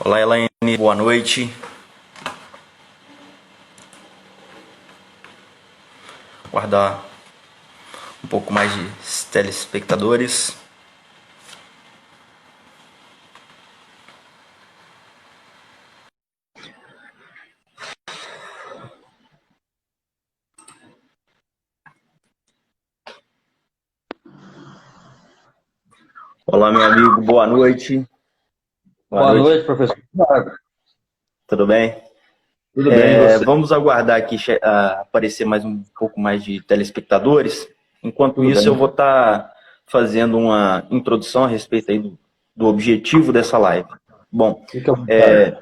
Olá, Elaine, boa noite. Guardar um pouco mais de telespectadores. Olá, meu amigo, boa noite. Boa noite, professor Thiago. Tudo bem? Tudo bem, e você? Vamos aguardar aqui aparecer mais um pouco mais de telespectadores. Enquanto Tudo isso, eu bem. vou estar fazendo uma introdução a respeito aí do objetivo dessa live. Bom, Fique à vontade.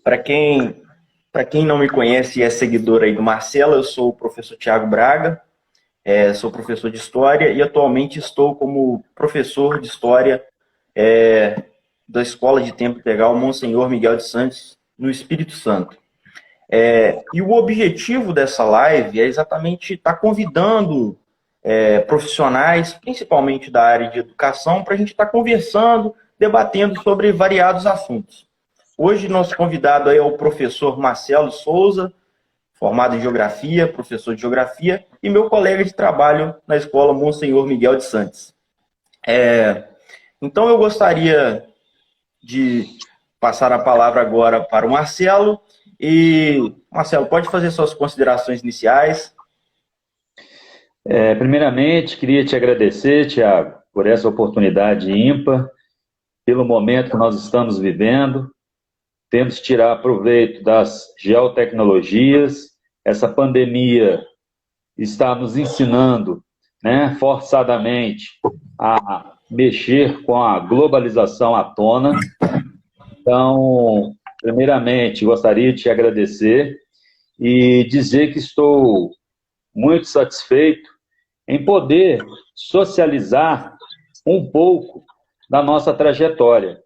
para quem não me conhece e é seguidor aí do Marcelo, eu sou o professor Thiago Braga, sou professor de História e atualmente estou como professor de História da Escola de Tempo Integral Monsenhor Miguel de Santos, no Espírito Santo. E o objetivo dessa live é exatamente estar convidando profissionais, principalmente da área de educação, para a gente estar conversando, debatendo sobre variados assuntos. Hoje, nosso convidado aí é o professor Marcelo Souza, formado em Geografia, professor de Geografia, e meu colega de trabalho na Escola Monsenhor Miguel de Santos. Então, eu gostaria de passar a palavra agora para o Marcelo. E, Marcelo, pode fazer suas considerações iniciais? Primeiramente, queria te agradecer, Thiago, por essa oportunidade ímpar, pelo momento que nós estamos vivendo. Temos que tirar proveito das geotecnologias. Essa pandemia está nos ensinando, né, forçadamente a mexer com a globalização à tona. Então, primeiramente, gostaria de te agradecer e dizer que estou muito satisfeito em poder socializar um pouco da nossa trajetória.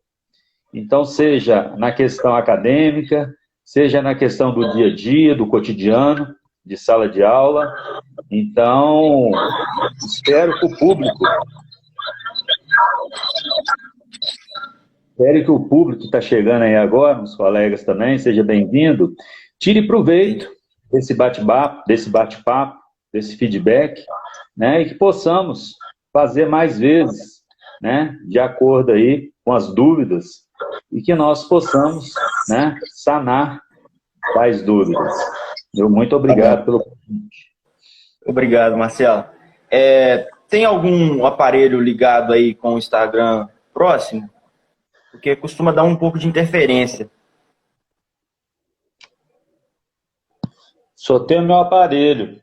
Então, seja na questão acadêmica, seja na questão do dia a dia, do cotidiano, de sala de aula. Então, espero que o público que está chegando aí agora, os colegas também, seja bem-vindo, tire proveito desse bate-papo, desse feedback, né, e que possamos fazer mais vezes, né, de acordo aí com as dúvidas, e que nós possamos, né, sanar tais dúvidas. Muito obrigado pelo convite. Obrigado, Marcelo. Tem algum aparelho ligado aí com o Instagram próximo? Porque costuma dar um pouco de interferência. Só tenho meu aparelho.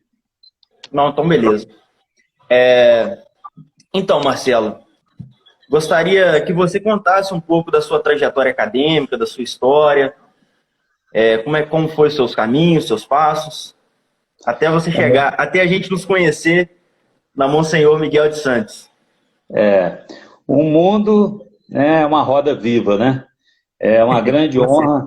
Não, então beleza. Então, Marcelo, gostaria que você contasse um pouco da sua trajetória acadêmica, da sua história, como foi seus caminhos, seus passos, até você chegar, até a gente nos conhecer na Monsenhor Miguel de Santos. O mundo é uma roda viva, né? É uma grande honra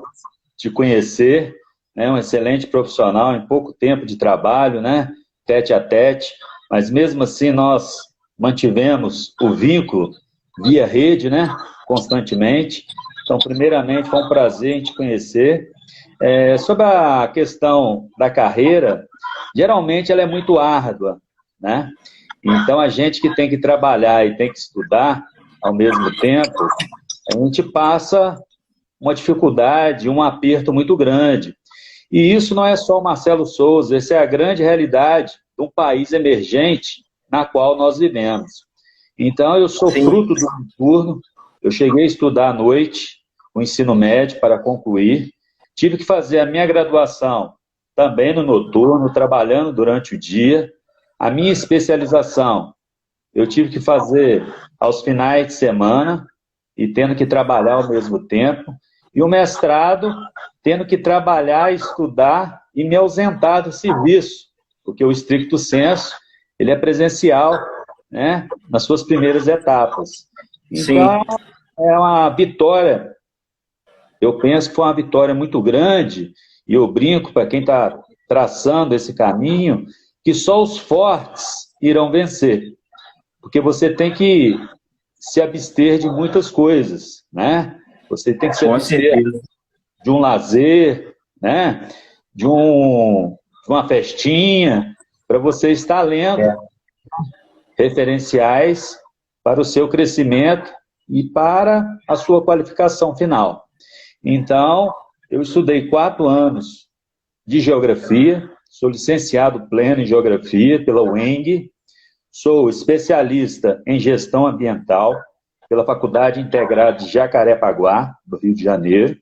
te conhecer, né? Um excelente profissional em pouco tempo de trabalho, né? Tete a tete, mas mesmo assim nós mantivemos o vínculo via rede, né? Constantemente. Então, primeiramente, foi um prazer em te conhecer. Sobre a questão da carreira, geralmente ela é muito árdua, né? Então, a gente que tem que trabalhar e tem que estudar ao mesmo tempo, a gente passa uma dificuldade, um aperto muito grande. E isso não é só o Marcelo Souza, essa é a grande realidade de um país emergente na qual nós vivemos. Então, eu sou fruto do noturno, eu cheguei a estudar à noite, o ensino médio para concluir, tive que fazer a minha graduação também no noturno, trabalhando durante o dia. A minha especialização eu tive que fazer aos finais de semana e tendo que trabalhar ao mesmo tempo. E o mestrado, tendo que trabalhar, estudar e me ausentar do serviço, porque o stricto sensu, ele é presencial, né, nas suas primeiras etapas. Então, é uma vitória, eu penso que foi uma vitória muito grande, e eu brinco para quem está traçando esse caminho, que só os fortes irão vencer, porque você tem que se abster de muitas coisas, né? Você tem que ser Com certeza. de um lazer, né? De uma festinha, para você estar lendo referenciais para o seu crescimento e para a sua qualificação final. Então, eu estudei 4 anos de geografia, sou licenciado pleno em geografia pela UENG, sou especialista em gestão ambiental pela Faculdade Integrada de Jacarepaguá, do Rio de Janeiro,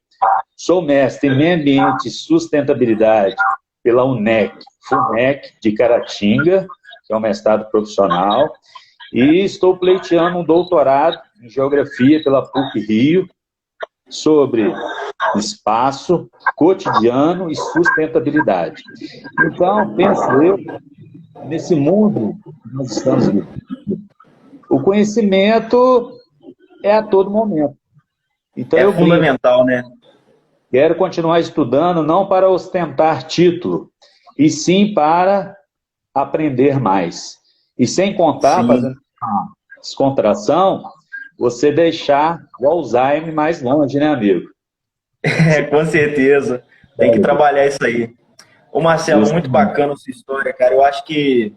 sou mestre em meio ambiente e sustentabilidade pela FUNEC de Caratinga, que é um mestrado profissional, e estou pleiteando um doutorado em geografia pela PUC-Rio sobre espaço, cotidiano e sustentabilidade. Então, penso eu, nesse mundo que nós estamos vivendo, o conhecimento é a todo momento. Então, É fundamental, né? Quero continuar estudando, não para ostentar título, e sim para aprender mais. E sem contar, fazendo uma descontração, você deixar o Alzheimer mais longe, né, amigo? Com certeza. Tem que trabalhar isso aí. Ô Marcelo, muito bacana a sua história, cara. Eu acho que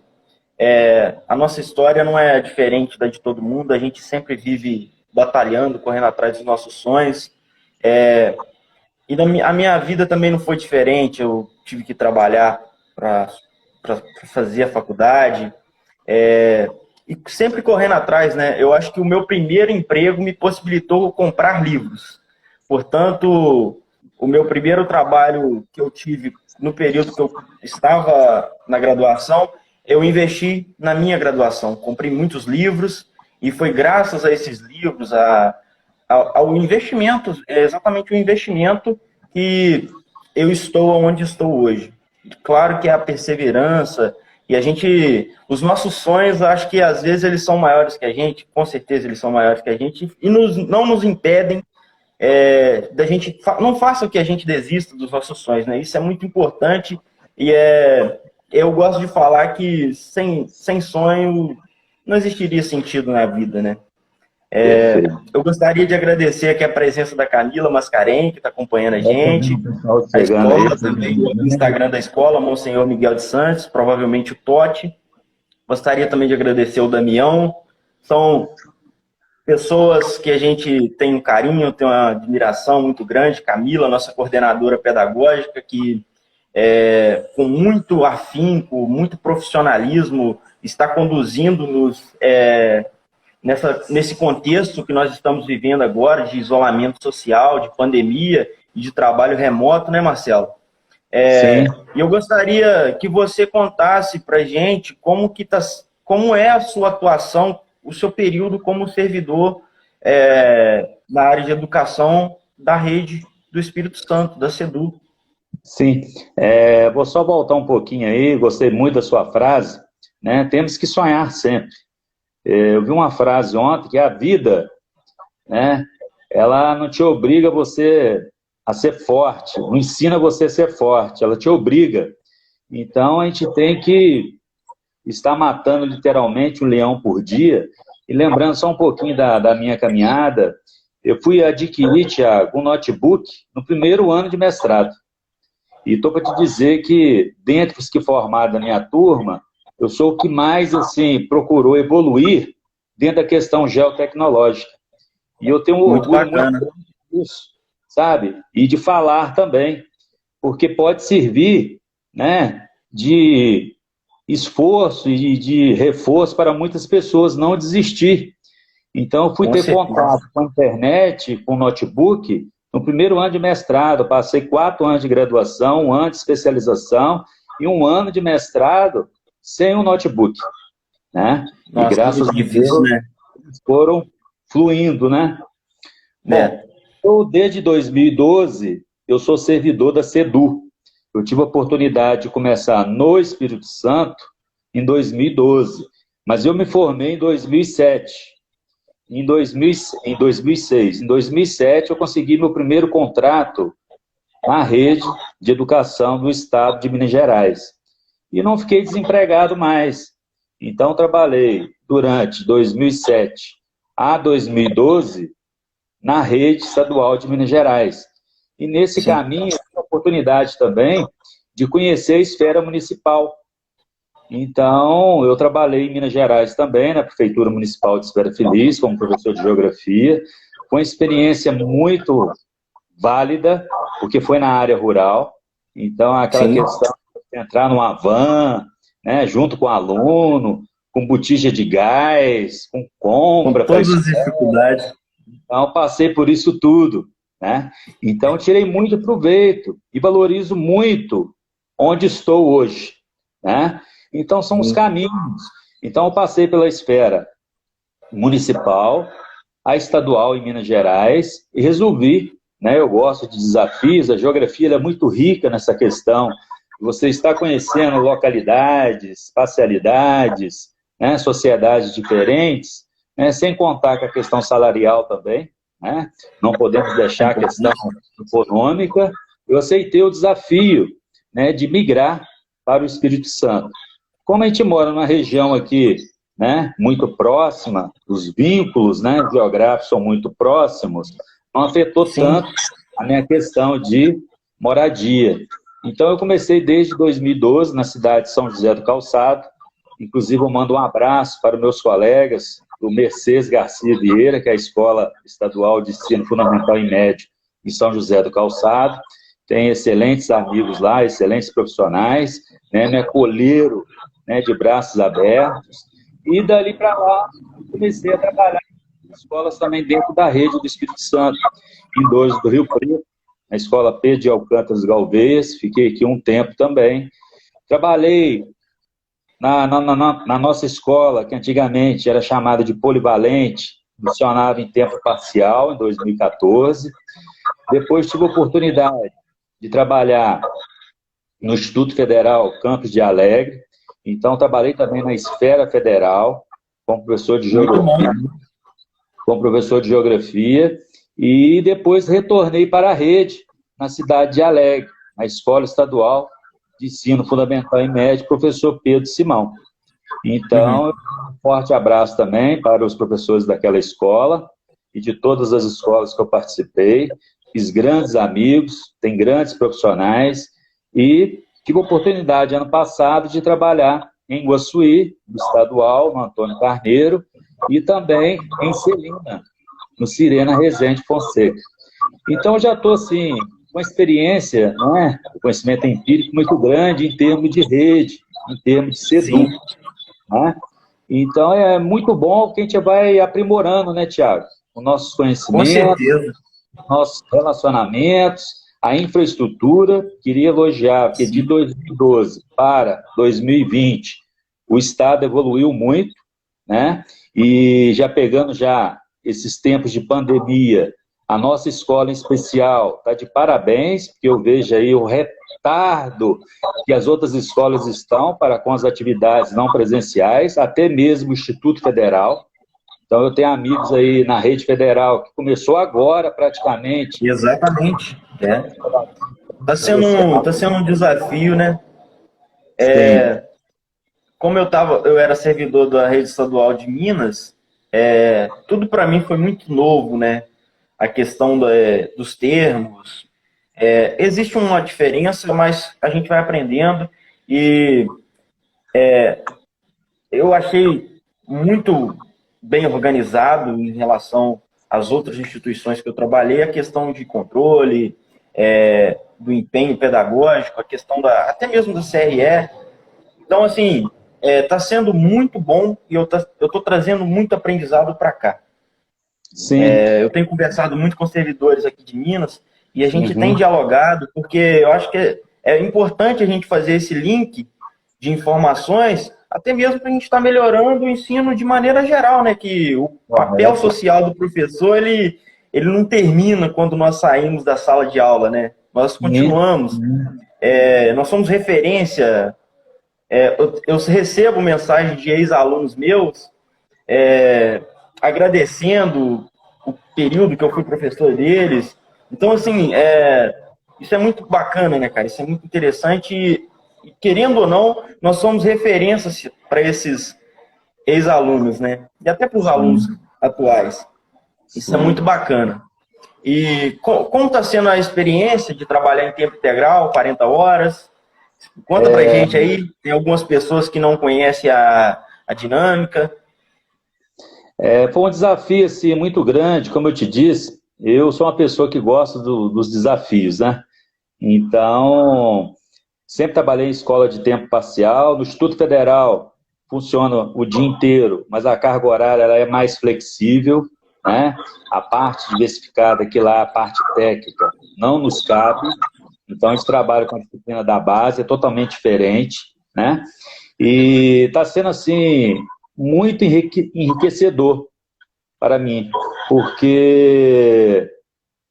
a nossa história não é diferente da de todo mundo. A gente sempre vive batalhando, correndo atrás dos nossos sonhos. E a minha vida também não foi diferente. Eu tive que trabalhar para fazer a faculdade. E sempre correndo atrás, né? Eu acho que o meu primeiro emprego me possibilitou comprar livros. Portanto, o meu primeiro trabalho que eu tive no período que eu estava na graduação, eu investi na minha graduação. Comprei muitos livros e foi graças a esses livros, ao investimento, exatamente o investimento que eu estou onde estou hoje. Claro que é a perseverança e os nossos sonhos, acho que às vezes eles são maiores que a gente, com certeza eles são maiores que a gente e não nos impedem da gente, não faça que a gente desista dos nossos sonhos, né? Isso é muito importante e eu gosto de falar que sem sonho não existiria sentido na vida, né? Eu gostaria de agradecer aqui a presença da Camila Mascarenhas, que está acompanhando a gente, a escola também, o Instagram da escola, Monsenhor Miguel de Santos, provavelmente o Totti. Gostaria também de agradecer o Damião. São pessoas que a gente tem um carinho, tem uma admiração muito grande. Camila, nossa coordenadora pedagógica, que com muito afinco, muito profissionalismo, está conduzindo-nos nesse contexto que nós estamos vivendo agora, de isolamento social, de pandemia e de trabalho remoto, né, Marcelo? E eu gostaria que você contasse para a gente como é a sua atuação, o seu período como servidor na área de educação da rede do Espírito Santo, da SEDU. Sim, vou só voltar um pouquinho aí, gostei muito da sua frase, né? Temos que sonhar sempre. Eu vi uma frase ontem que a vida, né, ela não te obriga você a ser forte, não ensina você a ser forte, ela te obriga. Então, a gente tem que estar matando literalmente um leão por dia. E lembrando só um pouquinho da minha caminhada, eu fui adquirir, Thiago, um notebook no primeiro ano de mestrado. E estou para te dizer que, dentre os que formaram da minha turma, eu sou o que mais, assim, procurou evoluir dentro da questão geotecnológica. E eu tenho um orgulho muito grande disso, sabe? E de falar também, porque pode servir, né, de esforço e de reforço para muitas pessoas não desistir. Então, eu fui ter contato com a internet, com o notebook, no primeiro ano de mestrado. Passei 4 anos de graduação, 1 ano de especialização e 1 ano de mestrado sem um notebook, né? Nossa, e graças a Deus, né, foram fluindo, né? Bom, eu desde 2012, eu sou servidor da SEDU. Eu tive a oportunidade de começar no Espírito Santo em 2012, mas eu me formei em 2007, em 2006. Em 2007, eu consegui meu primeiro contrato na rede de educação do estado de Minas Gerais. E não fiquei desempregado mais. Então, trabalhei durante 2007 a 2012 na rede estadual de Minas Gerais. E nesse caminho, eu tive a oportunidade também de conhecer a esfera municipal. Então, eu trabalhei em Minas Gerais também, na Prefeitura Municipal de Espera Feliz, como professor de Geografia. Foi uma experiência muito válida, porque foi na área rural. Então, aquela questão de entrar numa van, né, junto com o aluno, com botija de gás, com compra. Com todas as dificuldades. Então, passei por isso tudo, né? Então, tirei muito proveito e valorizo muito onde estou hoje, né? Então, são os caminhos. Então, eu passei pela esfera municipal, a estadual em Minas Gerais, e resolvi, né? Eu gosto de desafios, a geografia ela é muito rica nessa questão. Você está conhecendo localidades, espacialidades, né? Sociedades diferentes, né? Sem contar com a questão salarial também, né? Não podemos deixar a questão econômica. Eu aceitei o desafio, né, de migrar para o Espírito Santo. Como a gente mora numa região aqui, né, muito próxima, os vínculos, né, geográficos são muito próximos, não afetou tanto a minha questão de moradia. Então, eu comecei desde 2012 na cidade de São José do Calçado. Inclusive, eu mando um abraço para os meus colegas do Mercedes Garcia Vieira, que é a Escola Estadual de Ensino Fundamental e Médio em São José do Calçado. Tem excelentes amigos lá, excelentes profissionais, né, me acolheram, né, de braços abertos. E dali para lá, comecei a trabalhar em escolas também dentro da rede do Espírito Santo, em dois do Rio Preto, na Escola Pedro de Alcântara Galvez, fiquei aqui um tempo também. Trabalhei na nossa escola, que antigamente era chamada de polivalente, funcionava em tempo parcial, em 2014. Depois tive a oportunidade de trabalhar no Instituto Federal Campos de Alegre. Então, trabalhei também na esfera federal, como professor de geografia, e depois retornei para a rede, na cidade de Alegre, na Escola Estadual de Ensino Fundamental e Médio, professor Pedro Simão. Então, um forte abraço também para os professores daquela escola e de todas as escolas que eu participei. Fiz grandes amigos, tem grandes profissionais e tive a oportunidade, ano passado, de trabalhar em Guaçuí, no estadual, no Antônio Carneiro, e também em Celina, no Sirena Rezende Fonseca. Então, eu já estou, assim, com uma experiência, né, conhecimento empírico muito grande em termos de rede, em termos de SEDU. Né? Então, é muito bom que a gente vai aprimorando, né, Tiago? Os nossos conhecimentos, nossos relacionamentos, a infraestrutura. Queria elogiar, porque de 2012 para 2020, o Estado evoluiu muito, né? E já pegando já esses tempos de pandemia, a nossa escola em especial está de parabéns, porque eu vejo aí o retardo que as outras escolas estão para com as atividades não presenciais, até mesmo o Instituto Federal. Então, eu tenho amigos aí na rede federal, que começou agora, praticamente. Exatamente. Está sendo um desafio, né? Como eu era servidor da rede estadual de Minas, tudo para mim foi muito novo, né? A questão dos termos. Existe uma diferença, mas a gente vai aprendendo e eu achei muito bem organizado em relação às outras instituições que eu trabalhei, a questão de controle, do empenho pedagógico, a questão até mesmo da CRE. Então, assim, está sendo muito bom e eu estou trazendo muito aprendizado para cá. Sim. Eu tenho conversado muito com servidores aqui de Minas e a gente tem dialogado, porque eu acho que é importante a gente fazer esse link de informações, até mesmo para a gente estar melhorando o ensino de maneira geral, né? Que o papel social do professor, ele não termina quando nós saímos da sala de aula, né? Nós continuamos. Nós somos referência. Eu recebo mensagens de ex-alunos meus agradecendo o período que eu fui professor deles. Então, assim, isso é muito bacana, né, cara? Isso é muito interessante e, querendo ou não, nós somos referências para esses ex-alunos, né? E até para os alunos atuais. Isso é muito bacana. E como está sendo a experiência de trabalhar em tempo integral, 40 horas? Conta pra gente aí, tem algumas pessoas que não conhecem a dinâmica. Foi um desafio assim, muito grande, como eu te disse, eu sou uma pessoa que gosta dos desafios, né? Então, sempre trabalhei em escola de tempo parcial, no Instituto Federal funciona o dia inteiro, mas a carga horária ela é mais flexível, né? A parte diversificada, que lá a parte técnica não nos cabe, então a gente trabalha com a disciplina da base, é totalmente diferente, né? E está sendo assim muito enriquecedor para mim, porque,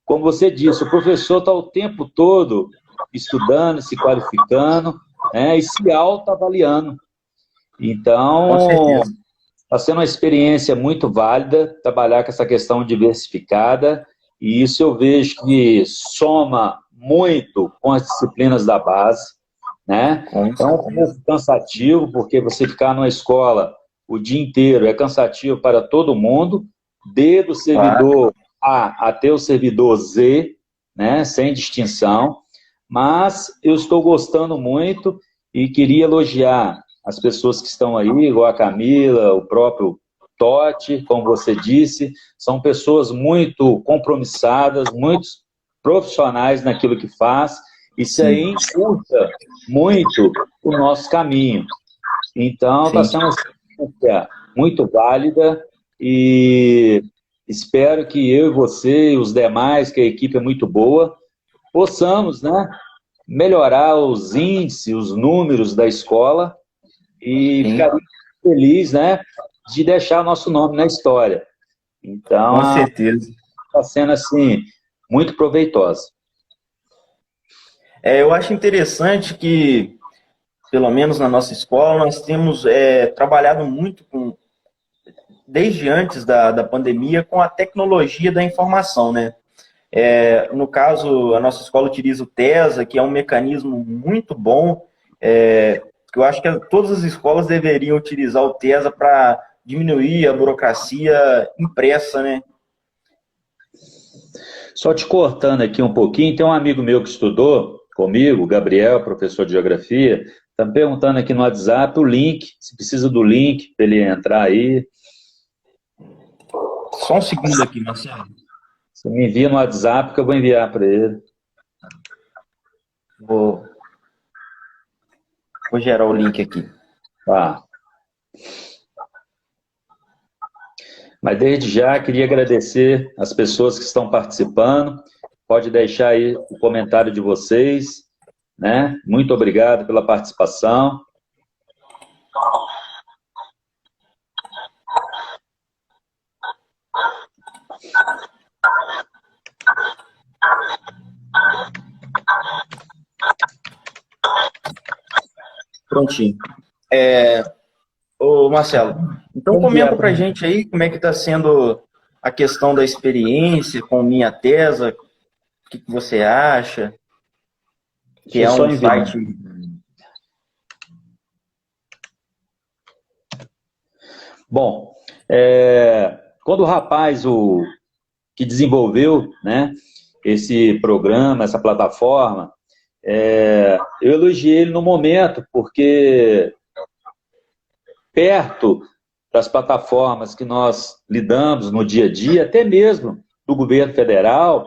como você disse, o professor está o tempo todo estudando, se qualificando, né, e se autoavaliando. Com Então, certeza. está sendo uma experiência muito válida trabalhar com essa questão diversificada, e isso eu vejo que soma muito com as disciplinas da base, né? Com É um certeza. pouco cansativo, porque você ficar numa escola o dia inteiro é cansativo para todo mundo, desde o Claro. servidor A até o servidor Z, né? Sem distinção, mas eu estou gostando muito e queria elogiar as pessoas que estão aí, igual a Camila, o próprio Totti, como você disse, são pessoas muito compromissadas, muito profissionais naquilo que faz, isso aí Sim, encurta muito o nosso caminho. Então, está sim. sendo uma experiência muito válida e espero que eu e você e os demais, que a equipe é muito boa, possamos, né, melhorar os índices, os números da escola e Sim, ficaria feliz, né, de deixar nosso nome na história. com Então, certeza. está sendo, assim, muito proveitosa. Eu acho interessante que, pelo menos na nossa escola, nós temos trabalhado muito desde antes da pandemia com a tecnologia da informação, né? No caso, a nossa escola utiliza o TESA, que é um mecanismo muito bom, que eu acho que todas as escolas deveriam utilizar o TESA para diminuir a burocracia impressa, né? Só te cortando aqui um pouquinho, tem um amigo meu que estudou comigo, Gabriel, professor de geografia, está me perguntando aqui no WhatsApp o link, se precisa do link para ele entrar aí. Só um segundo aqui, Marcelo. Você me envia no WhatsApp que eu vou enviar para ele. Vou, vou gerar o link aqui. Tá. Mas desde já queria agradecer as pessoas que estão participando. Pode deixar aí o comentário de vocês, né? Muito obrigado pela participação. Prontinho. Ô, Marcelo, então Vou enviar comenta para pra gente aí como é que está sendo a questão da experiência com minha tesa, o que você acha, que Deixa eu é só um enviar. site. Bom, quando o rapaz que desenvolveu, né, esse programa, essa plataforma, eu elogiei ele no momento, porque perto das plataformas que nós lidamos no dia a dia, até mesmo do governo federal,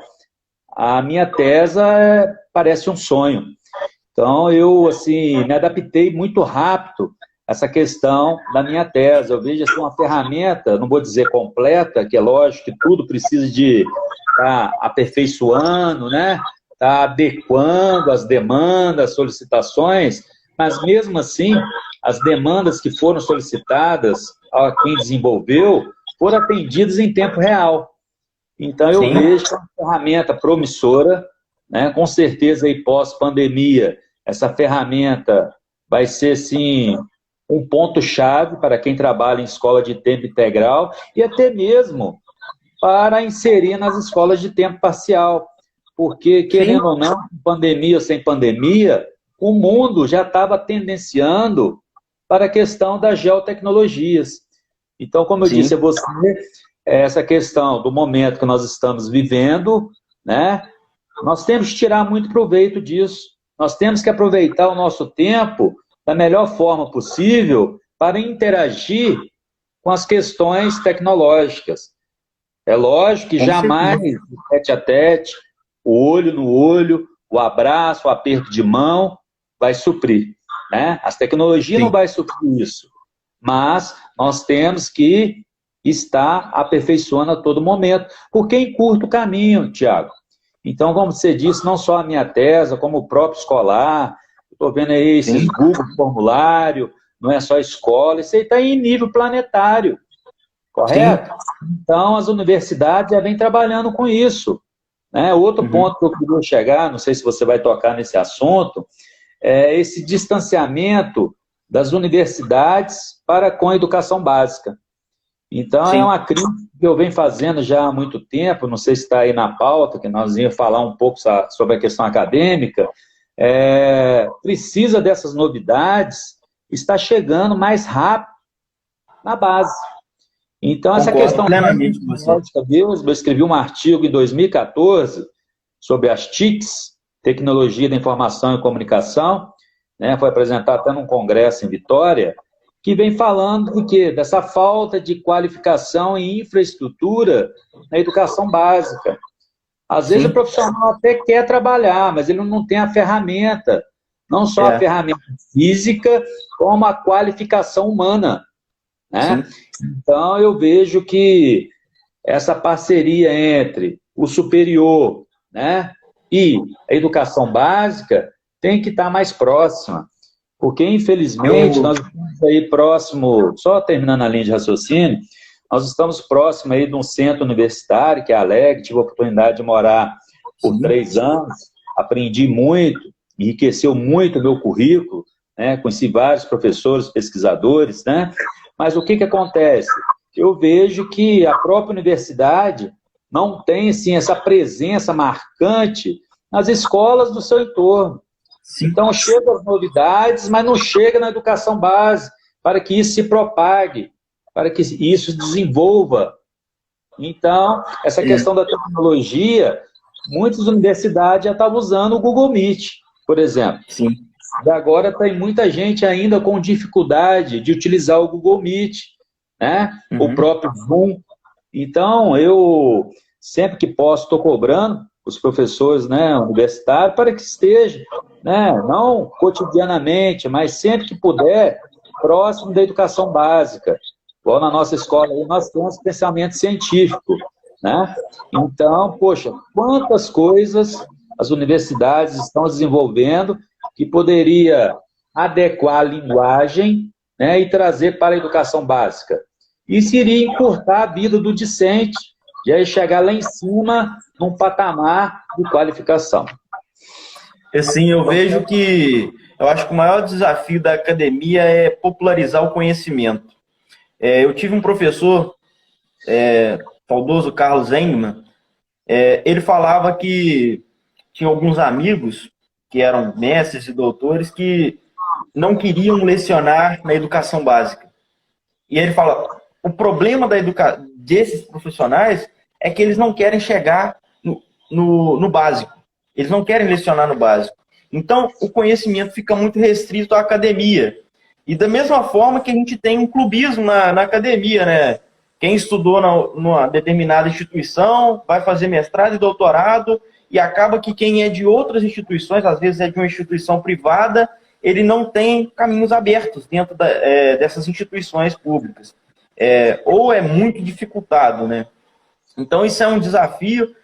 a minha tesa parece um sonho. Então, eu assim, me adaptei muito rápido a essa questão da minha tese. Eu vejo assim, uma ferramenta, não vou dizer completa, que é lógico que tudo precisa de estar aperfeiçoando, né? Estar adequando as demandas, solicitações, mas mesmo assim, as demandas que foram solicitadas a quem desenvolveu foram atendidas em tempo real. Então, eu Sim, vejo que é uma ferramenta promissora, né? Com certeza, aí, pós-pandemia, essa ferramenta vai ser, sim, um ponto-chave para quem trabalha em escola de tempo integral e até mesmo para inserir nas escolas de tempo parcial. Porque, sim, querendo ou não, pandemia ou sem pandemia, o mundo já estava tendenciando para a questão das geotecnologias. Então, como eu disse sim, a você, essa questão do momento que nós estamos vivendo, né? Nós temos que tirar muito proveito disso. Nós temos que aproveitar o nosso tempo da melhor forma possível para interagir com as questões tecnológicas. É lógico que jamais o tete a tete, o olho no olho, o abraço, o aperto de mão vai suprir, né? As tecnologias não vai suprir isso, mas nós temos que estar aperfeiçoando a todo momento, porque encurta o caminho, Tiago. Então, como você disse, não só a minha tese, como o próprio escolar, estou vendo aí esses Google formulário, não é só escola, isso aí está em nível planetário, correto? Sim. Então, as universidades já vêm trabalhando com isso. Né? Outro ponto que eu queria chegar, não sei se você vai tocar nesse assunto, é esse distanciamento das universidades para com a educação básica. Então, é uma crítica que eu venho fazendo já há muito tempo, não sei se está aí na pauta, que nós íamos falar um pouco sobre a questão acadêmica, precisa dessas novidades, está chegando mais rápido na base. Então, essa questão tecnológica mesmo, eu escrevi um artigo em 2014 sobre as TICs, Tecnologia da Informação e Comunicação, né, foi apresentado até num congresso em Vitória, que vem falando de quê? Dessa falta de qualificação e infraestrutura na educação básica. Às vezes o profissional até quer trabalhar, mas ele não tem a ferramenta, não só a ferramenta física, como a qualificação humana. Né? Então, eu vejo que essa parceria entre o superior, né, e a educação básica tem que estar mais próxima. Porque, infelizmente, nós estamos aí próximo, só terminando a linha de raciocínio, nós estamos próximo aí de um centro universitário, que é a Alegre, tive a oportunidade de morar por 3 anos, aprendi muito, enriqueceu muito o meu currículo, né, conheci vários professores, pesquisadores, né, mas o que acontece? Eu vejo que a própria universidade não tem, assim, essa presença marcante nas escolas do seu entorno. Então, chegam as novidades, mas não chega na educação básica, para que isso se propague, para que isso desenvolva. Então, essa questão da tecnologia, muitas universidades já estavam usando o Google Meet, por exemplo. E agora tem muita gente ainda com dificuldade de utilizar o Google Meet, né? O próprio Zoom. Então, eu, sempre que posso, estou cobrando os professores, né, universitários para que esteja, né, não cotidianamente, mas sempre que puder, próximo da educação básica. Igual na nossa escola, aí, nós temos pensamento científico. Né? Então, poxa, quantas coisas as universidades estão desenvolvendo que poderia adequar a linguagem, né, e trazer para a educação básica. Isso iria encurtar a vida do discente, e aí chegar lá em cima num patamar de qualificação. Assim, eu vejo que, eu acho que o maior desafio da academia é popularizar o conhecimento. Eu tive um professor, saudoso Carlos Engman, ele falava que tinha alguns amigos que eram mestres e doutores que não queriam lecionar na educação básica. E ele fala, o problema desses profissionais é que eles não querem chegar no básico. Eles não querem lecionar no básico. Então, o conhecimento fica muito restrito à academia. E da mesma forma que a gente tem um clubismo na academia, né? Quem estudou numa determinada instituição vai fazer mestrado e doutorado, e acaba que quem é de outras instituições, às vezes é de uma instituição privada, ele não tem caminhos abertos dentro dessas instituições públicas. Ou é muito dificultado, né? Então, isso é um desafio.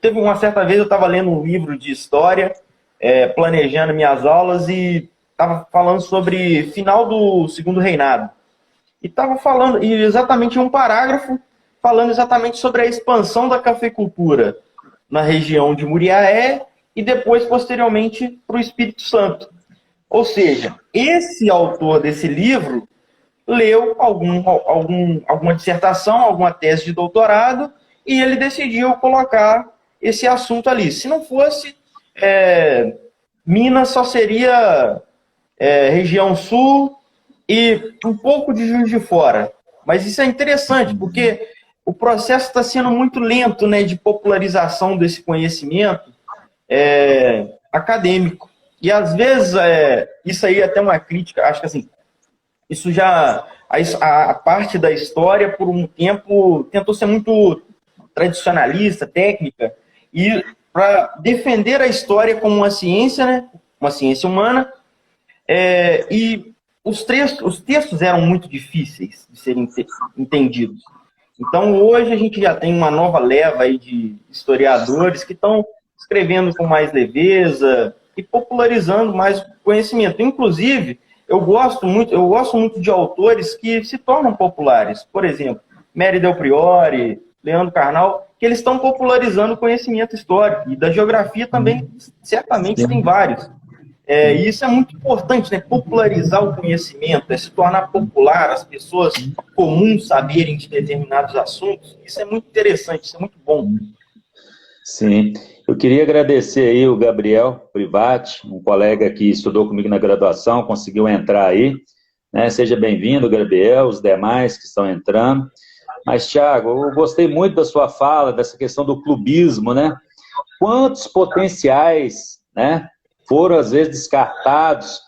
Teve uma certa vez, eu estava lendo um livro de história, planejando minhas aulas, e estava falando sobre final do Segundo Reinado. E estava falando, e exatamente um parágrafo, falando exatamente sobre a expansão da cafeicultura na região de Muriaé e depois, posteriormente, para o Espírito Santo. Ou seja, esse autor desse livro leu alguma dissertação, alguma tese de doutorado, e ele decidiu colocar esse assunto ali. Se não fosse, Minas só seria região sul e um pouco de Juiz de Fora. Mas isso é interessante, porque o processo está sendo muito lento, né, de popularização desse conhecimento acadêmico. E, às vezes, isso aí é até uma crítica, acho que assim, isso já... A parte da história, por um tempo, tentou ser muito tradicionalista, técnica, e para defender a história como uma ciência, né, uma ciência humana, e os textos eram muito difíceis de serem entendidos. Então, hoje a gente já tem uma nova leva aí de historiadores que estão escrevendo com mais leveza e popularizando mais o conhecimento. Inclusive, eu gosto muito de autores que se tornam populares. Por exemplo, Mary Del Priore, Leandro Carnal, que eles estão popularizando o conhecimento histórico. E da geografia também, certamente, tem vários. E isso é muito importante, né? Popularizar o conhecimento, se tornar popular, as pessoas comuns saberem de determinados assuntos. Isso é muito interessante, isso é muito bom. Sim. Eu queria agradecer aí o Gabriel Privati, um colega que estudou comigo na graduação, conseguiu entrar aí, né? Seja bem-vindo, Gabriel, os demais que estão entrando. Mas, Thiago, eu gostei muito da sua fala, dessa questão do clubismo, né? Quantos potenciais, né, foram, às vezes, descartados,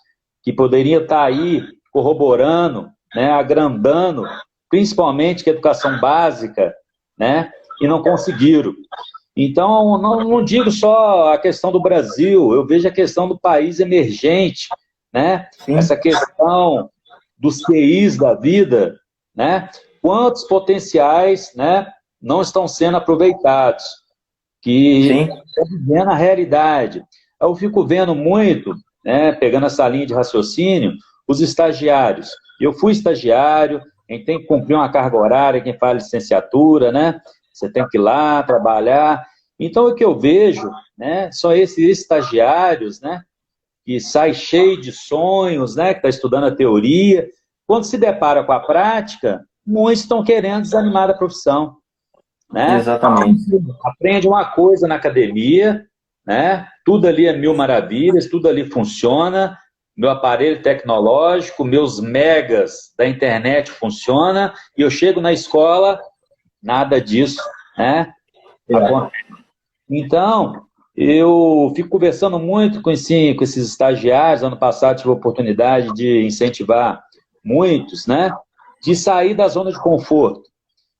que poderiam estar aí corroborando, né, agrandando, principalmente que a educação básica, né, e não conseguiram. Então, não digo só a questão do Brasil, eu vejo a questão do país emergente, né? Sim. Essa questão dos QIs da vida, né? Quantos potenciais, né, não estão sendo aproveitados, que estão vivendo a realidade. Eu fico vendo muito, né, pegando essa linha de raciocínio, os estagiários. Eu fui estagiário, a gente tem que cumprir uma carga horária, quem faz licenciatura, né? Você tem que ir lá trabalhar. Então, o que eu vejo, né, são esses estagiários, né, que saem cheios de sonhos, né, que está estudando a teoria. Quando se depara com a prática, muitos estão querendo desanimar da profissão. Né? Exatamente. Aprende uma coisa na academia, né? Tudo ali é mil maravilhas, tudo ali funciona, meu aparelho tecnológico, meus megas da internet funciona, e eu chego na escola, nada disso, né? Então, eu fico conversando muito com esses estagiários. Ano passado tive a oportunidade de incentivar muitos, né, de sair da zona de conforto.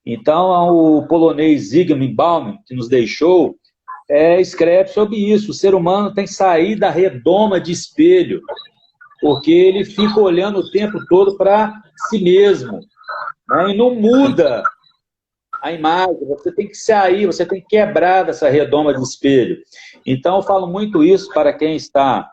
Então, o polonês Zygmunt Bauman, que nos deixou, escreve sobre isso. O ser humano tem que sair da redoma de espelho, porque ele fica olhando o tempo todo para si mesmo, né, e não muda a imagem. Você tem que sair, você tem que quebrar dessa redoma de espelho. Então, eu falo muito isso para quem está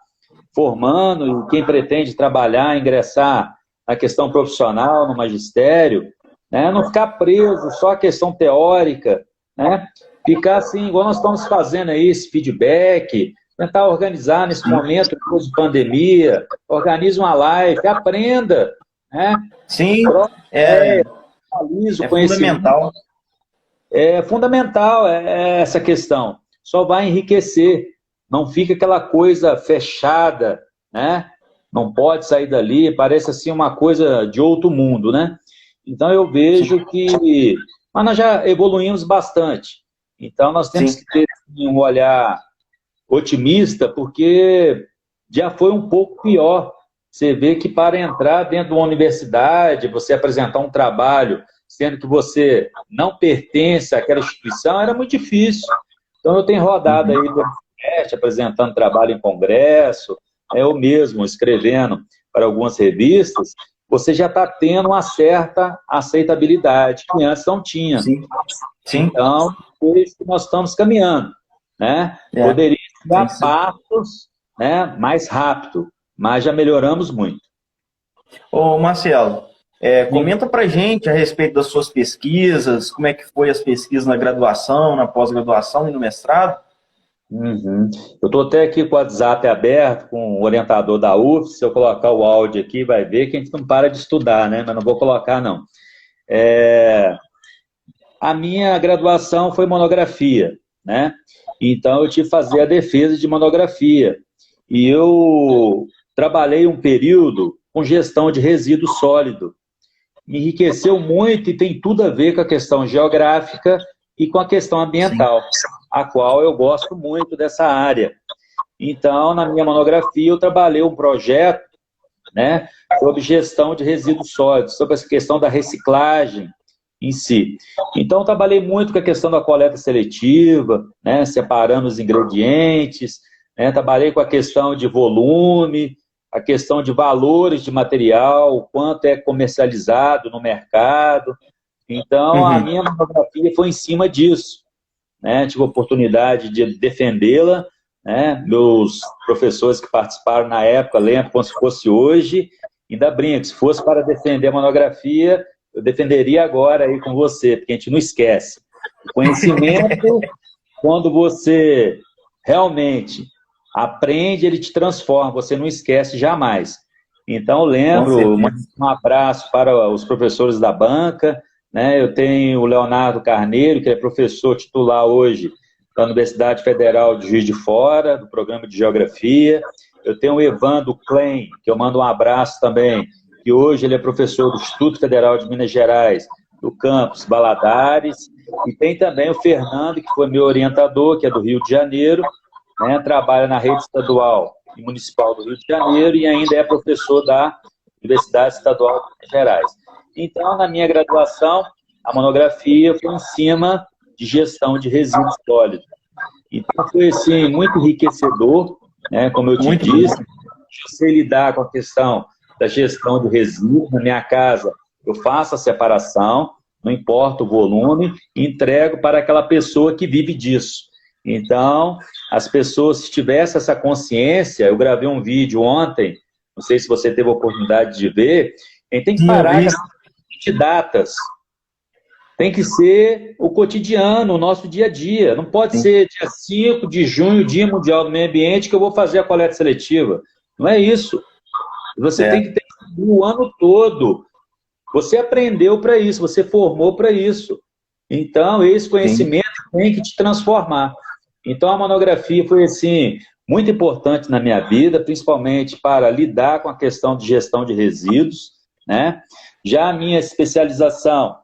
formando e quem pretende trabalhar, ingressar na questão profissional, no magistério, né? Não ficar preso só à questão teórica, né? Ficar assim, igual nós estamos fazendo aí, esse feedback, tentar organizar nesse momento, depois de pandemia, organize uma live, aprenda, né? Sim, fundamental. É fundamental essa questão. Só vai enriquecer. Não fica aquela coisa fechada, né? Não pode sair dali, parece assim uma coisa de outro mundo, né? Então eu vejo que... Mas nós já evoluímos bastante. Então nós temos que ter um olhar otimista, porque já foi um pouco pior. Você vê que para entrar dentro de uma universidade, você apresentar um trabalho, sendo que você não pertence àquela instituição, era muito difícil. Então, eu tenho rodado aí do podcast, apresentando trabalho em congresso, eu mesmo escrevendo para algumas revistas, você já está tendo uma certa aceitabilidade, que antes não tinha. Sim. Então, por isso que nós estamos caminhando, né? Poderia dar passos, né, mais rápido, mas já melhoramos muito. Ô, Marcelo, comenta pra gente a respeito das suas pesquisas, como é que foi as pesquisas na graduação, na pós-graduação e no mestrado. Eu estou até aqui com o WhatsApp aberto, com o orientador da UF. Se eu colocar o áudio aqui, vai ver que a gente não para de estudar, né? Mas não vou colocar, não. A minha graduação foi monografia, né? Então, eu tive que fazer a defesa de monografia. E eu trabalhei um período com gestão de resíduo sólido. me enriqueceu muito e tem tudo a ver com a questão geográfica e com a questão ambiental, a qual eu gosto muito dessa área. Então, na minha monografia, eu trabalhei um projeto, né, sobre gestão de resíduos sólidos, sobre essa questão da reciclagem em si. Então, eu trabalhei muito com a questão da coleta seletiva, né, separando os ingredientes, né, trabalhei com a questão de volume, a questão de valores de material, o quanto é comercializado no mercado. Então, a minha monografia foi em cima disso, né, tive a oportunidade de defendê-la, né, meus professores que participaram na época, lembro como se fosse hoje, ainda brinco, se fosse para defender a monografia, eu defenderia agora aí com você, porque a gente não esquece. O conhecimento, quando você realmente aprende, ele te transforma, você não esquece jamais. Então, eu lembro, um abraço para os professores da banca, né, eu tenho o Leonardo Carneiro, que é professor titular hoje da Universidade Federal de Juiz de Fora, do programa de Geografia. Eu tenho o Evandro Klein, que eu mando um abraço também, que hoje ele é professor do Instituto Federal de Minas Gerais, do campus Valadares. E tem também o Fernando, que foi meu orientador, que é do Rio de Janeiro, né, trabalha na rede estadual e municipal do Rio de Janeiro e ainda é professor da Universidade Estadual de Minas Gerais. Então, na minha graduação, a monografia foi em cima de gestão de resíduos sólidos. Então, foi, assim, muito enriquecedor, né, como eu te disse, eu sei lidar com a questão da gestão de resíduos. Na minha casa, eu faço a separação, não importa o volume, e entrego para aquela pessoa que vive disso. Então, as pessoas, se tivessem essa consciência, eu gravei um vídeo ontem, não sei se você teve a oportunidade de ver, a gente tem que parar com as datas. Tem que ser o cotidiano, o nosso dia a dia. Não pode ser dia 5 de junho, Dia Mundial do Meio Ambiente, que eu vou fazer a coleta seletiva. Não é isso. Você tem que ter o ano todo. Você aprendeu para isso, você formou para isso. Então, esse conhecimento tem que te transformar. Então, a monografia foi, assim, muito importante na minha vida, principalmente para lidar com a questão de gestão de resíduos, né? Já a minha especialização,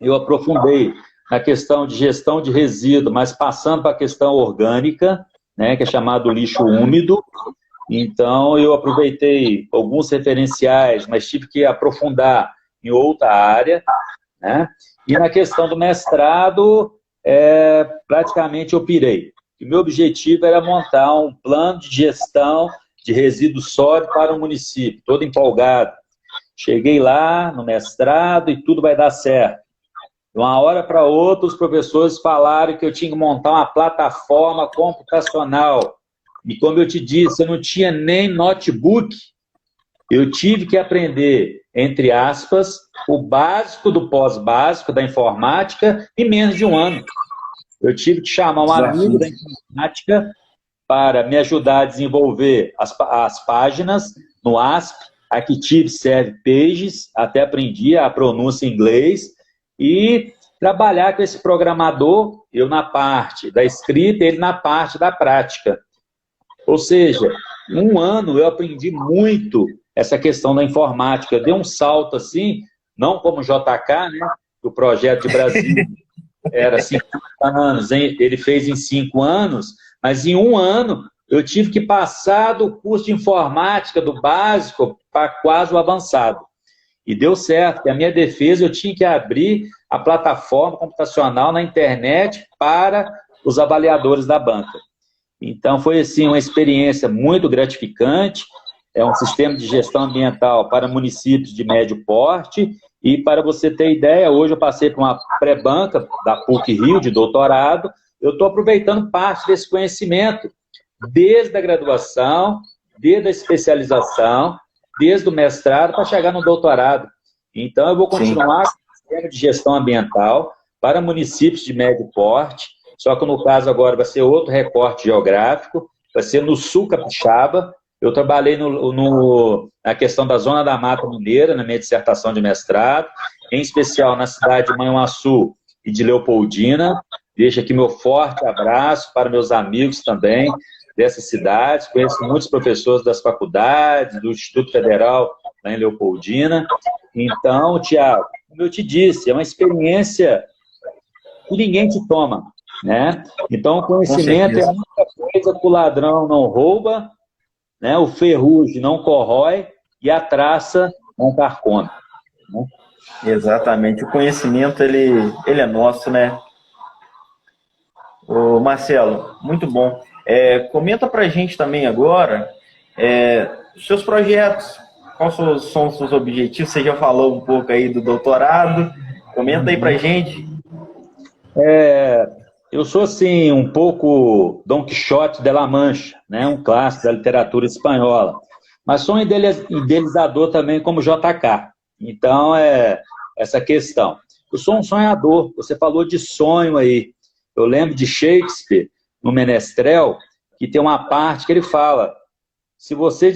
eu aprofundei na questão de gestão de resíduo, mas passando para a questão orgânica, né, que é chamado lixo úmido. Então, eu aproveitei alguns referenciais, mas tive que aprofundar em outra área, né? E na questão do mestrado, praticamente eu pirei. O meu objetivo era montar um plano de gestão de resíduos sólidos para o município, todo empolgado. Cheguei lá no mestrado e tudo vai dar certo. De uma hora para outra, os professores falaram que eu tinha que montar uma plataforma computacional. E como eu te disse, eu não tinha nem notebook. Eu tive que aprender, entre aspas, o básico do pós-básico da informática em menos de um ano. Eu tive que chamar um amigo da informática para me ajudar a desenvolver as páginas no ASP, Active Serve Pages, até aprendi a pronúncia em inglês, e trabalhar com esse programador, eu na parte da escrita, ele na parte da prática. Ou seja, em um ano eu aprendi muito essa questão da informática. Eu dei um salto assim, não como JK, né? O projeto de Brasília era 50 anos, ele fez em 5 anos, mas em um ano eu tive que passar do curso de informática, do básico, para quase o avançado. E deu certo, porque a minha defesa eu tinha que abrir a plataforma computacional na internet para os avaliadores da banca. Então, foi assim, uma experiência muito gratificante. É um sistema de gestão ambiental para municípios de médio porte. E, para você ter ideia, hoje eu passei por uma pré-banca da PUC-Rio, de doutorado. Eu estou aproveitando parte desse conhecimento, desde a graduação, desde a especialização, desde o mestrado, para chegar no doutorado. Então, eu vou continuar com o sistema de gestão ambiental para municípios de médio porte, só que no caso agora vai ser outro recorte geográfico, vai ser no sul capixaba. Eu trabalhei na questão da Zona da Mata Mineira, na minha dissertação de mestrado, em especial na cidade de Manhuaçu e de Leopoldina. Deixo aqui meu forte abraço para meus amigos também dessas cidades. Conheço muitos professores das faculdades, do Instituto Federal lá em Leopoldina. Então, Tiago, como eu te disse, é uma experiência que ninguém te toma, né? Então, o conhecimento é a única coisa que o ladrão não rouba, né? O ferrugem não corrói e a traça não carcome, né? Exatamente. O conhecimento, ele é nosso, né? Ô, Marcelo, muito bom. Comenta pra gente também agora os seus projetos, quais são os seus objetivos? Você já falou um pouco aí do doutorado. Comenta aí pra gente. Eu sou, assim, um pouco Dom Quixote de La Mancha, né? Um clássico da literatura espanhola. Mas sou um idealizador também como JK. Então, essa questão. Eu sou um sonhador. Você falou de sonho aí. Eu lembro de Shakespeare, no Menestrel, que tem uma parte que ele fala: se você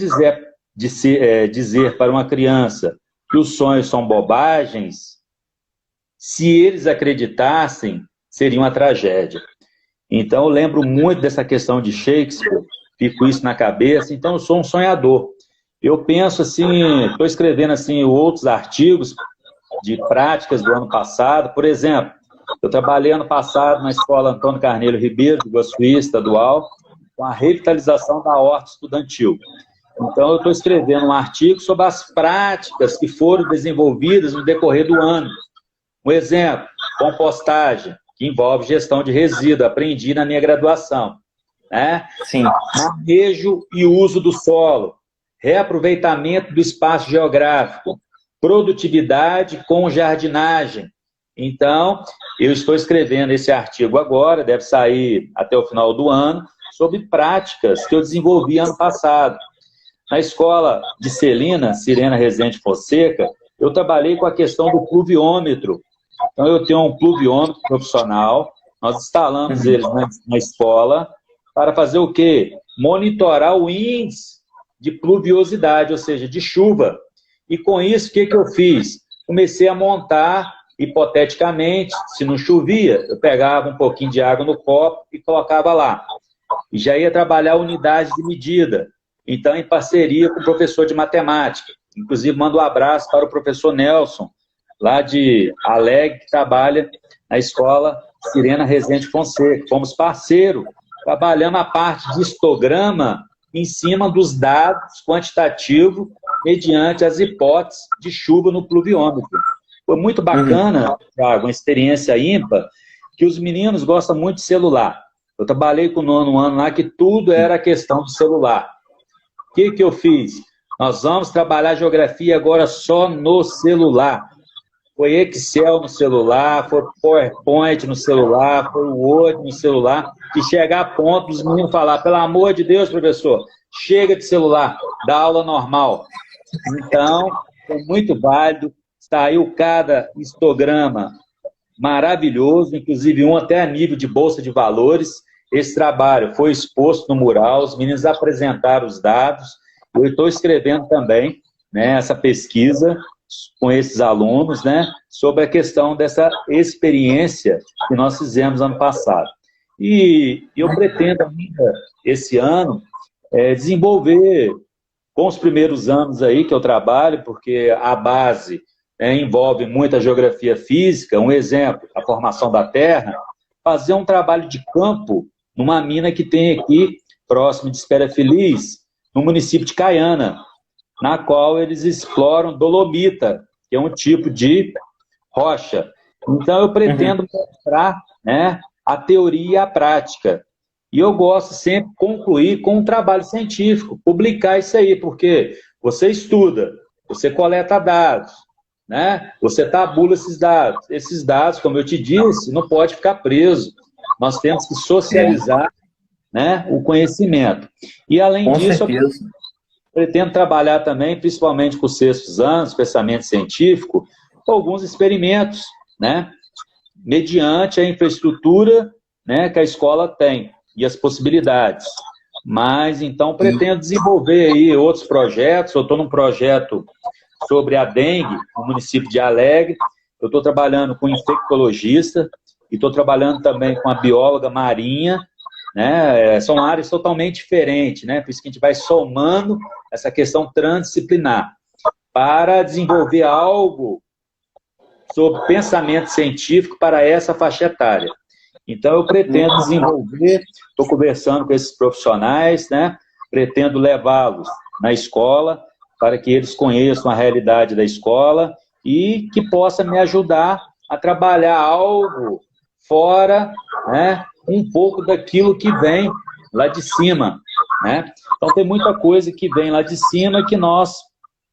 dizer para uma criança que os sonhos são bobagens, se eles acreditassem, seria uma tragédia. Então, eu lembro muito dessa questão de Shakespeare, fico isso na cabeça. Então, eu sou um sonhador. Eu penso assim, estou escrevendo assim outros artigos de práticas do ano passado. Por exemplo, eu trabalhei ano passado na Escola Antônio Carneiro Ribeiro, de Iguaçuí, estadual, com a revitalização da horta estudantil. Então, eu estou escrevendo um artigo sobre as práticas que foram desenvolvidas no decorrer do ano. Um exemplo, compostagem, que envolve gestão de resíduo, aprendi na minha graduação, né? Sim. Manejo e uso do solo, reaproveitamento do espaço geográfico, produtividade com jardinagem. Então, eu estou escrevendo esse artigo agora, deve sair até o final do ano, sobre práticas que eu desenvolvi ano passado. Na escola de Celina, Sirena Rezende Fonseca, eu trabalhei com a questão do pluviômetro. Então, eu tenho um pluviômetro profissional, nós instalamos ele na escola para fazer o quê? Monitorar o índice de pluviosidade, ou seja, de chuva. E com isso, o que eu fiz? Comecei a montar, hipoteticamente, se não chovia, eu pegava um pouquinho de água no copo e colocava lá. E já ia trabalhar a unidade de medida. Então, em parceria com o professor de matemática. Inclusive, mando um abraço para o professor Nelson, lá de Alegre, que trabalha na escola Sirena Rezende Fonseca. Fomos parceiros, trabalhando a parte de histograma em cima dos dados quantitativos mediante as hipóteses de chuva no pluviômetro. Foi muito bacana, Thiago, uma experiência ímpar, que os meninos gostam muito de celular. Eu trabalhei com o 9º ano lá, que tudo era questão do celular. O que eu fiz? Nós vamos trabalhar geografia agora só no celular. Foi Excel no celular, foi PowerPoint no celular, foi Word no celular, e chegar a ponto dos meninos falar: pelo amor de Deus, professor, chega de celular, dá aula normal. Então, foi muito válido, saiu cada histograma maravilhoso, inclusive um até a nível de bolsa de valores. Esse trabalho foi exposto no mural, os meninos apresentaram os dados. Eu estou escrevendo também, né, essa pesquisa com esses alunos, né, sobre a questão dessa experiência que nós fizemos ano passado. E eu pretendo ainda, esse ano, desenvolver, com os primeiros anos aí que eu trabalho, porque a base envolve muita geografia física, um exemplo, a formação da Terra, fazer um trabalho de campo numa mina que tem aqui, próximo de Espera Feliz, no município de Caiana, na qual eles exploram dolomita, que é um tipo de rocha. Então, eu pretendo mostrar, né, a teoria e a prática. E eu gosto sempre de concluir com um trabalho científico, publicar isso aí, porque você estuda, você coleta dados, né? Você tabula esses dados. Esses dados, como eu te disse, não pode ficar preso. Nós temos que socializar, né, o conhecimento. E, além disso, eu pretendo trabalhar também, principalmente com os 6º anos, pensamento científico, com alguns experimentos, né, mediante a infraestrutura, né, que a escola tem e as possibilidades. Mas, então, pretendo desenvolver aí outros projetos. Eu estou num projeto sobre a dengue no município de Alegre. Eu estou trabalhando com infectologista e estou trabalhando também com a bióloga marinha, né? São áreas totalmente diferentes, né? Por isso que a gente vai somando essa questão transdisciplinar. para desenvolver algo sobre pensamento científico para essa faixa etária. Então, eu pretendo desenvolver, estou conversando com esses profissionais, né? Pretendo levá-los na escola, para que eles conheçam a realidade da escola e que possa me ajudar a trabalhar algo fora, né? Um pouco daquilo que vem lá de cima, né? Então, tem muita coisa que vem lá de cima que nós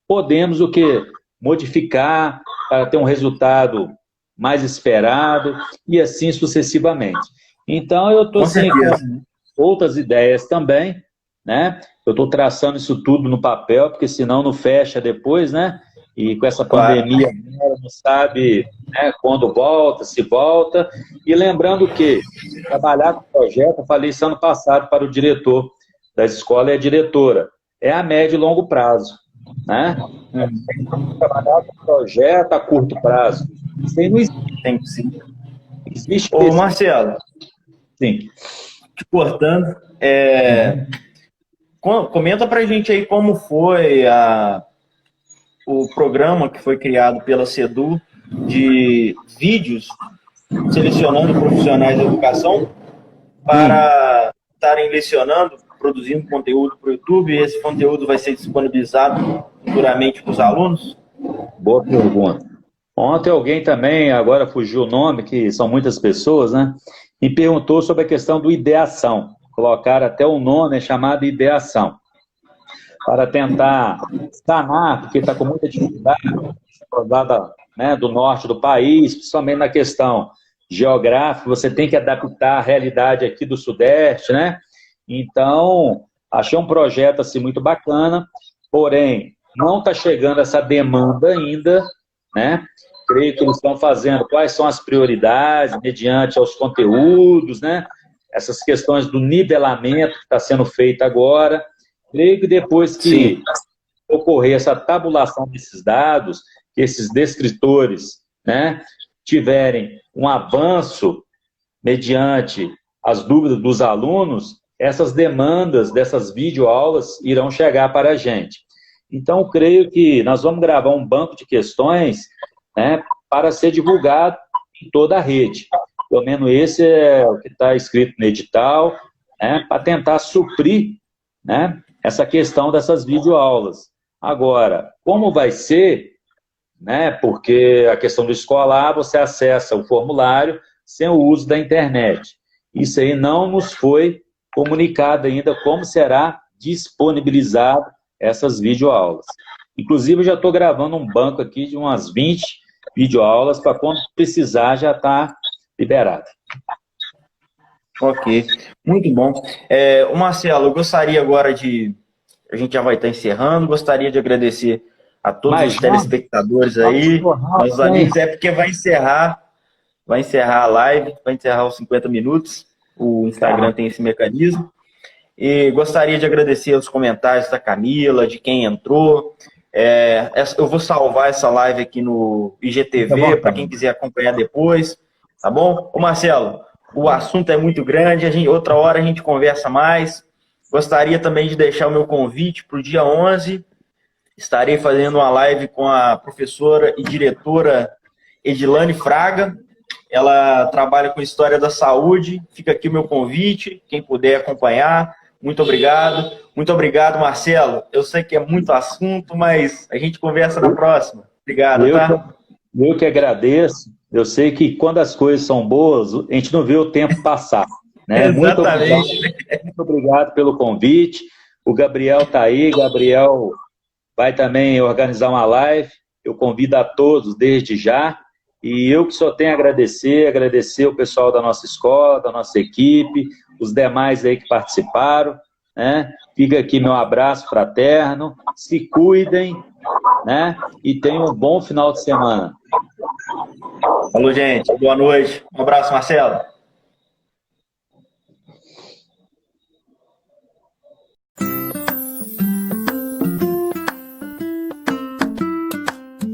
podemos o quê? Modificar para ter um resultado mais esperado e assim sucessivamente. Então, eu estou assim, com outras ideias também, né? Eu estou traçando isso tudo no papel, porque senão não fecha depois, né? E com essa pandemia, não sabe, né, quando volta, se volta. E lembrando que trabalhar com projeto, eu falei isso ano passado para o diretor da escola e a diretora, é a médio e longo prazo, né? Trabalhar com projeto a curto prazo. Isso aí não existe. Tem que sim. Existe. Ô, Marcelo. Sim. Te cortando. Comenta pra gente aí como foi o programa que foi criado pela CEDU de vídeos selecionando profissionais da educação para estarem lecionando, produzindo conteúdo para o YouTube, e esse conteúdo vai ser disponibilizado futuramente para os alunos? Boa pergunta. Ontem alguém também, agora fugiu o nome, que são muitas pessoas, né? Me perguntou sobre a questão do ideação. Colocaram até o nome, é chamado ideação. Para tentar sanar, porque está com muita dificuldade, né, do norte do país, principalmente na questão geográfica, você tem que adaptar a realidade aqui do Sudeste, né? Então, achei um projeto assim muito bacana, porém, não está chegando essa demanda ainda, né? Creio que eles estão fazendo quais são as prioridades, mediante aos conteúdos, né? Essas questões do nivelamento que está sendo feito agora. Creio que depois que ocorrer essa tabulação desses dados, que esses descritores, né, tiverem um avanço mediante as dúvidas dos alunos, essas demandas dessas videoaulas irão chegar para a gente. Então, creio que nós vamos gravar um banco de questões, né, para ser divulgado em toda a rede. Pelo menos esse é o que está escrito no edital, né, para tentar suprir, né, essa questão dessas videoaulas. Agora, como vai ser, né, porque a questão do escolar, você acessa o formulário sem o uso da internet. Isso aí não nos foi comunicado ainda como será disponibilizado essas videoaulas. Inclusive, eu já estou gravando um banco aqui de umas 20 videoaulas para quando precisar já estar liberado. Ok, muito bom. O Marcelo, eu gostaria agora de... A gente já vai estar encerrando, gostaria de agradecer a todos os telespectadores aí, nossos amigos, porque vai encerrar a live, vai encerrar os 50 minutos, o Instagram tem esse mecanismo. E gostaria de agradecer os comentários da Camila, de quem entrou. Eu vou salvar essa live aqui no IGTV, para quem quiser acompanhar depois, tá bom? Ô Marcelo, o assunto é muito grande, outra hora a gente conversa mais. Gostaria também de deixar o meu convite para o dia 11. Estarei fazendo uma live com a professora e diretora Edilane Fraga. Ela trabalha com História da Saúde. Fica aqui o meu convite, quem puder acompanhar. Muito obrigado. Muito obrigado, Marcelo. Eu sei que é muito assunto, mas a gente conversa na próxima. Obrigado, tá? Eu que agradeço. Eu sei que quando as coisas são boas, a gente não vê o tempo passar. Né? Exatamente. Muito obrigado pelo convite. O Gabriel está aí. Gabriel vai também organizar uma live. Eu convido a todos desde já. E eu que só tenho a agradecer o pessoal da nossa escola, da nossa equipe, os demais aí que participaram, né? Fica aqui meu abraço fraterno, se cuidem, né? E tenham um bom final de semana. Falou, gente. Boa noite. Um abraço, Marcelo.